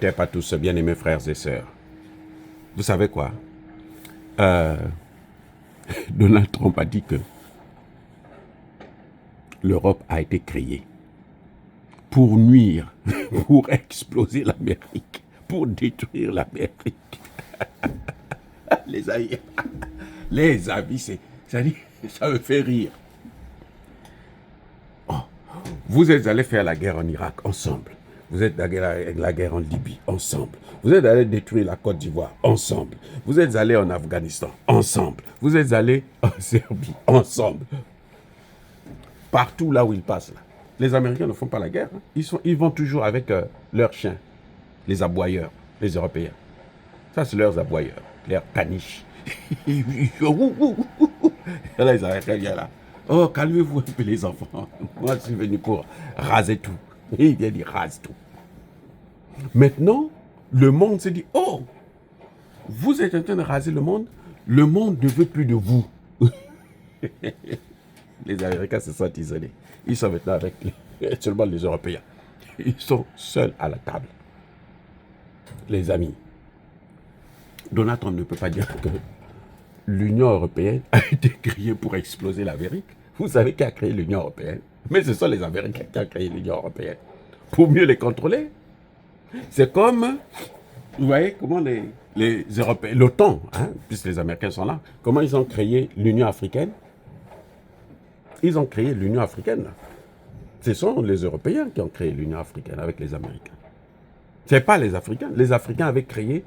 Pas tous, bien-aimés frères et sœurs. Vous savez quoi? Donald Trump a dit que l'Europe a été créée pour nuire, pour exploser l'Amérique, pour détruire l'Amérique. Les amis, ça me fait rire. Oh, vous êtes allés faire la guerre en Irak ensemble. Vous êtes allés la guerre en Libye ensemble. Vous êtes allés détruire la Côte d'Ivoire ensemble. Vous êtes allés en Afghanistan ensemble. Vous êtes allés en Serbie ensemble. Partout là où ils passent, là. Les Américains ne font pas la guerre. Hein. Ils vont toujours avec leurs chiens, les aboyeurs, les Européens. Ça, c'est leurs aboyeurs, leurs caniches. Là, les Américains viennent là. Oh, calmez-vous un peu les enfants. Moi, je suis venu pour raser tout. Et il vient dire rase tout. Maintenant, le monde se dit, oh, vous êtes en train de raser le monde ne veut plus de vous. Les Américains se sentent isolés. Ils sont maintenant avec seulement les Européens. Ils sont seuls à la table. Les amis, Donald Trump ne peut pas dire que l'Union européenne a été créée pour exploser l'Amérique. Vous savez qui a créé l'Union européenne? Mais ce sont les Américains qui ont créé l'Union européenne. Pour mieux les contrôler. C'est comme, vous voyez, comment les Européens, l'OTAN, hein, puisque les Américains sont là, comment ils ont créé l'Union africaine? Ils ont créé l'Union africaine. Ce sont les Européens qui ont créé l'Union africaine avec les Américains. Ce n'est pas les Africains. Les Africains avaient créé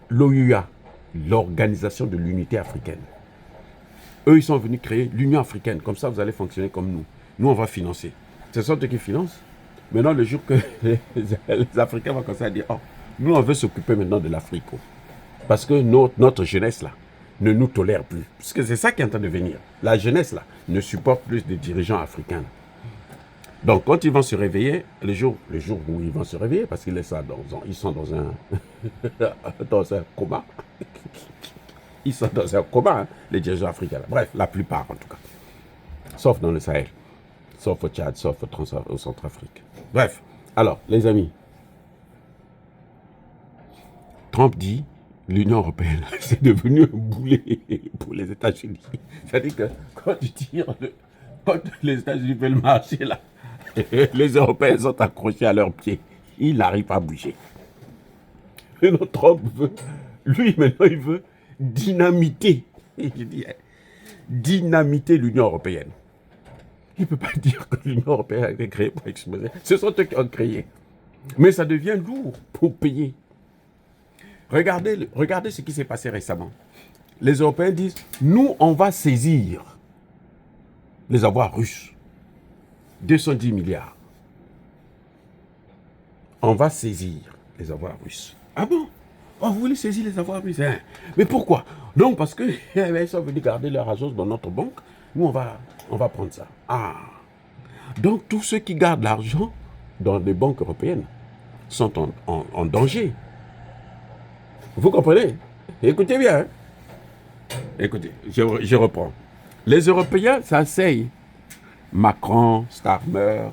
l'OUA, l'Organisation de l'Unité africaine. Eux, ils sont venus créer l'Union africaine. Comme ça, vous allez fonctionner comme nous. Nous, on va financer. Ce sont eux qui financent. Maintenant, le jour que les Africains vont commencer à dire, oh, nous, on veut s'occuper maintenant de l'Afrique. Parce que notre jeunesse, là, ne nous tolère plus. Parce que c'est ça qui est en train de venir. La jeunesse, là, ne supporte plus des dirigeants africains. Donc, quand ils vont se réveiller, le jour où ils vont se réveiller, parce qu'ils sont dans un coma. Ils sont dans un coma, hein, les dirigeants africains. Là. Bref, la plupart, en tout cas. Sauf dans le Sahel. Sauf au Tchad, sauf au Centrafrique. Bref, alors, les amis, Trump dit, l'Union européenne, c'est devenu un boulet pour les États-Unis. C'est-à-dire que quand les États-Unis veulent marcher là, les Européens sont accrochés à leurs pieds. Ils n'arrivent pas à bouger. Et notre Trump veut, lui maintenant, il veut dynamiter. Je dis, dynamiter l'Union européenne. Il ne peut pas dire que l'Union européenne a été créée pour exploser. Ce sont eux qui ont créé. Mais ça devient lourd pour payer. Regardez ce qui s'est passé récemment. Les Européens disent, nous, on va saisir les avoirs russes. 210 milliards. On va saisir les avoirs russes. Ah bon? Oh, vous voulez saisir les avoirs russes, hein? Mais pourquoi? Donc, parce qu'ils sont venus garder leur argent dans notre banque. Nous, on va prendre ça. Ah. Donc, tous ceux qui gardent l'argent dans les banques européennes sont en danger. Vous comprenez? Écoutez bien. Hein? Écoutez, je reprends. Les Européens s'asseyent. Macron, Starmer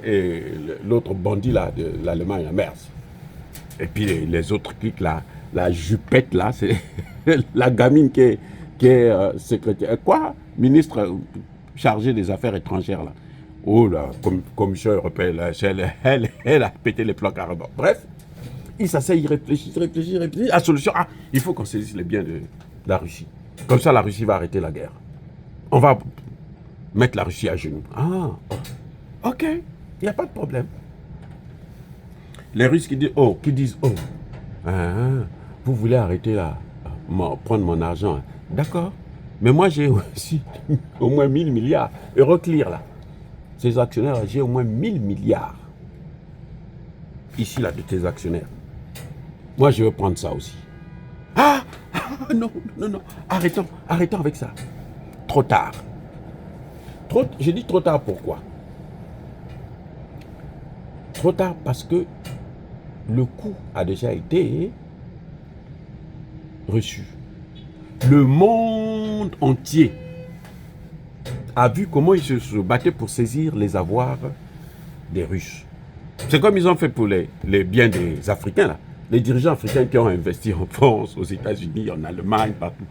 et l'autre bandit là de l'Allemagne, la Merz. Et puis les autres clics là, la jupette là, c'est la gamine qui est secrétaire. Quoi? Ministre chargé des affaires étrangères là. Oh là, commission européenne, là, elle a pété les plans carrément. Bref, il s'asseye, il réfléchit. La solution, il faut qu'on saisisse les biens de la Russie. Comme ça, la Russie va arrêter la guerre. On va mettre la Russie à genoux. Ah, ok, il n'y a pas de problème. Les Russes qui disent, vous voulez arrêter là, prendre mon argent. D'accord, mais moi j'ai aussi au moins 1000 milliards. Euroclear là, ces actionnaires, j'ai au moins 1000 milliards. Ici là, de tes actionnaires. Moi je veux prendre ça aussi. Non, arrêtons avec ça. Trop tard. Je dis trop tard pourquoi? Trop tard parce que le coup a déjà été reçu. Le monde entier a vu comment ils se battaient pour saisir les avoirs des Russes. C'est comme ils ont fait pour les biens des Africains, là. Les dirigeants africains qui ont investi en France, aux États-Unis, en Allemagne, partout.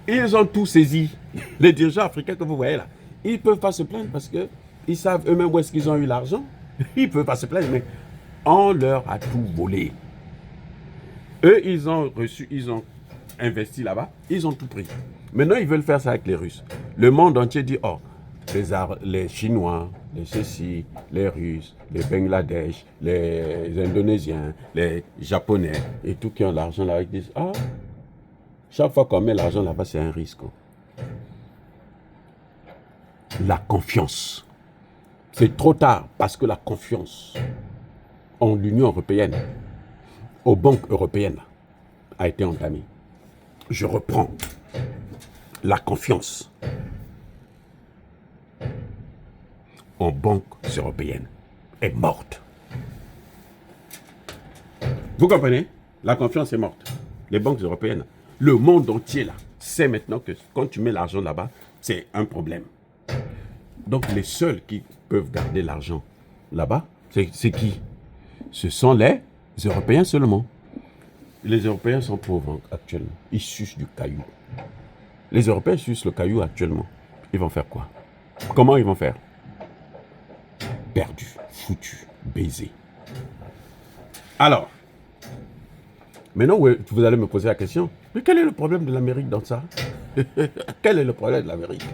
Ils ont tout saisi. Les dirigeants africains que vous voyez là, ils ne peuvent pas se plaindre parce qu'ils savent eux-mêmes où est-ce qu'ils ont eu l'argent. Ils ne peuvent pas se plaindre, mais on leur a tout volé. Eux, ils ont investi là-bas, ils ont tout pris. Maintenant, ils veulent faire ça avec les Russes. Le monde entier dit, oh, les Chinois, les ceci, les Russes, les Bangladesh, les Indonésiens, les Japonais, et tout qui ont l'argent là, ils disent, ah, chaque fois qu'on met l'argent là-bas, c'est un risque. La confiance. C'est trop tard parce que la confiance en l'Union européenne, aux banques européennes, a été entamée. Je reprends. La confiance en banques européennes est morte. Vous comprenez? La confiance est morte. Les banques européennes, le monde entier là, sait maintenant que quand tu mets l'argent là-bas, c'est un problème. Donc les seuls qui peuvent garder l'argent là-bas, c'est qui? Ce sont les Européens seulement. Les Européens sont pauvres actuellement. Ils sucent du caillou. Les Européens sucent le caillou actuellement. Ils vont faire quoi? Comment ils vont faire? Perdu, foutu, baisé. Alors, maintenant vous allez me poser la question, mais quel est le problème de l'Amérique dans ça? Quel est le problème de l'Amérique?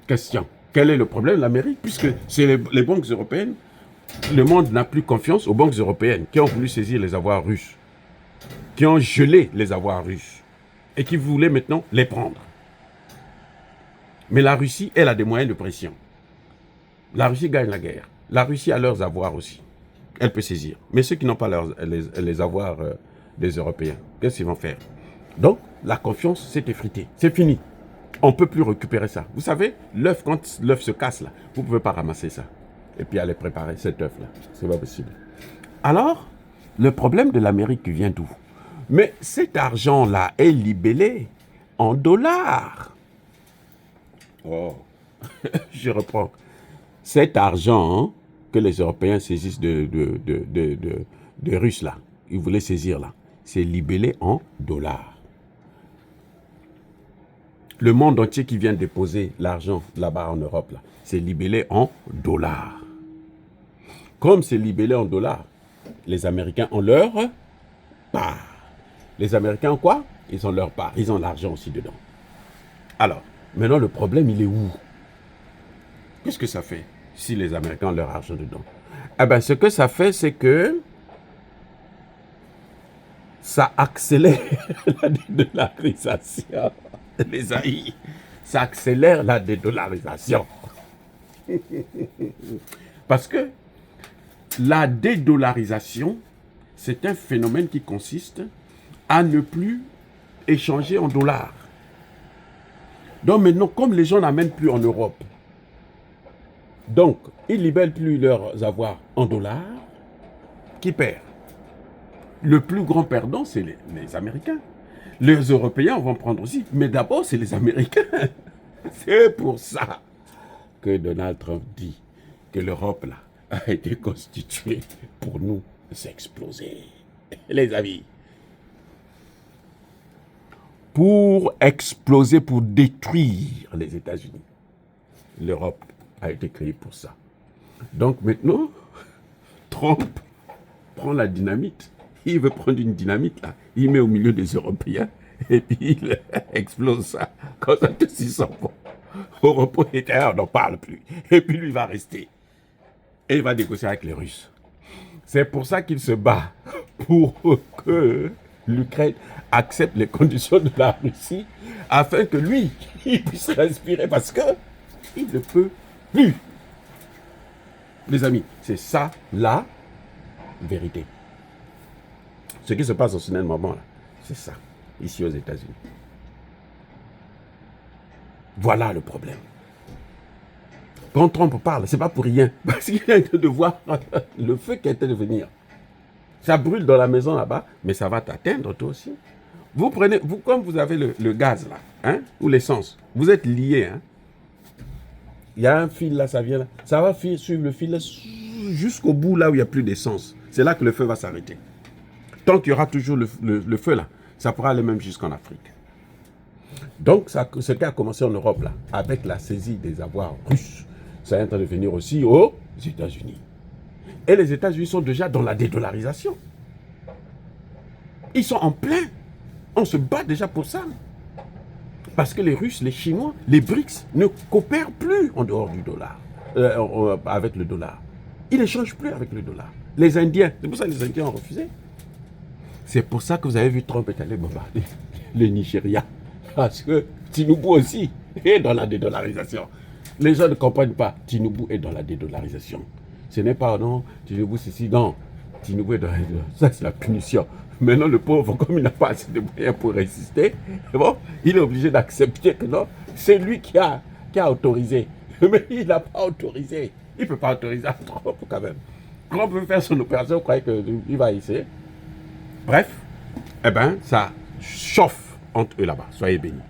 Question. Quel est le problème de l'Amérique? Puisque c'est les banques européennes, le monde n'a plus confiance aux banques européennes qui ont voulu saisir les avoirs russes, qui ont gelé les avoirs russes et qui voulaient maintenant les prendre. Mais la Russie, elle a des moyens de pression. La Russie gagne la guerre. La Russie a leurs avoirs aussi. Elle peut saisir. Mais ceux qui n'ont pas les avoirs des Européens, qu'est-ce qu'ils vont faire? Donc, la confiance s'est effritée. C'est fini. On ne peut plus récupérer ça. Vous savez, l'œuf, quand l'œuf se casse, là, vous ne pouvez pas ramasser ça. Et puis aller préparer cet œuf-là. C'est pas possible. Alors, le problème de l'Amérique vient d'où? Mais cet argent-là est libellé en dollars. Oh, je reprends. Cet argent hein, que les Européens saisissent de Russes, là, ils voulaient saisir, là, c'est libellé en dollars. Le monde entier qui vient déposer l'argent là-bas en Europe, là, c'est libellé en dollars. Comme c'est libellé en dollars, les Américains ont leur part. Les Américains ont quoi? Ils ont leur part. Ils ont l'argent aussi dedans. Alors, maintenant le problème, il est où? Qu'est-ce que ça fait si les Américains ont leur argent dedans? Eh bien, ce que ça fait, c'est que ça accélère la dédollarisation. Les amis, ça accélère la dédollarisation. Parce que la dédollarisation, c'est un phénomène qui consiste à ne plus échanger en dollars. Donc maintenant, comme les gens n'amènent plus en Europe, donc ils ne libellent plus leurs avoirs en dollars, qui perd? Le plus grand perdant, c'est les Américains. Les Européens vont prendre aussi, mais d'abord, c'est les Américains. C'est pour ça que Donald Trump dit que l'Europe, là, a été constituée pour nous exploser. Les amis. Pour exploser, pour détruire les États-Unis. L'Europe a été créée pour ça. Donc maintenant, Trump prend la dynamite. Il veut prendre une dynamite, là. Il met au milieu des Européens et puis il explose ça. Quand ça tous ils sont bons. Au repos éternel, on n'en parle plus. Et puis lui va rester. Et il va négocier avec les Russes. C'est pour ça qu'il se bat pour que l'Ukraine accepte les conditions de la Russie afin que lui, il puisse respirer parce que il ne peut plus. Les amis, c'est ça la vérité. Ce qui se passe en ce moment là, c'est ça, ici aux États-Unis. Voilà le problème. Quand Trump parle, c'est pas pour rien. Parce qu'il est en train de voir le feu qui est en train de venir. Ça brûle dans la maison là-bas, mais ça va t'atteindre toi aussi. Vous prenez, comme vous avez le gaz là, hein, ou l'essence, vous êtes liés. Hein. Il y a un fil là, ça vient là. Ça va suivre le fil là jusqu'au bout là où il n'y a plus d'essence. C'est là que le feu va s'arrêter. Tant qu'il y aura toujours le feu là, ça pourra aller même jusqu'en Afrique. Donc, ce qui a commencé en Europe là, avec la saisie des avoirs russes, ça est en train de venir aussi aux États-Unis. Et les États-Unis sont déjà dans la dédollarisation. Ils sont en plein. On se bat déjà pour ça. Parce que les Russes, les Chinois, les BRICS ne coopèrent plus en dehors du dollar, avec le dollar. Ils n'échangent plus avec le dollar. Les Indiens, c'est pour ça que les Indiens ont refusé. C'est pour ça que vous avez vu Trump est allé bombarder le Nigeria. Parce que Tinubu aussi est dans la dédollarisation. Les gens ne comprennent pas. Tinubu est dans la dédollarisation. Ce n'est pas, non, Tinubu c'est si, non. Tinubu est dans la dédollarisation. Ça, c'est la punition. Maintenant, le pauvre, comme il n'a pas assez de moyens pour résister, bon, il est obligé d'accepter que non, c'est lui qui a autorisé. Mais il n'a pas autorisé. Il ne peut pas autoriser à Trump quand même. Trump peut faire son opération, vous croyez qu'il va essayer. Bref, eh bien, ça chauffe entre eux là-bas. Soyez bénis.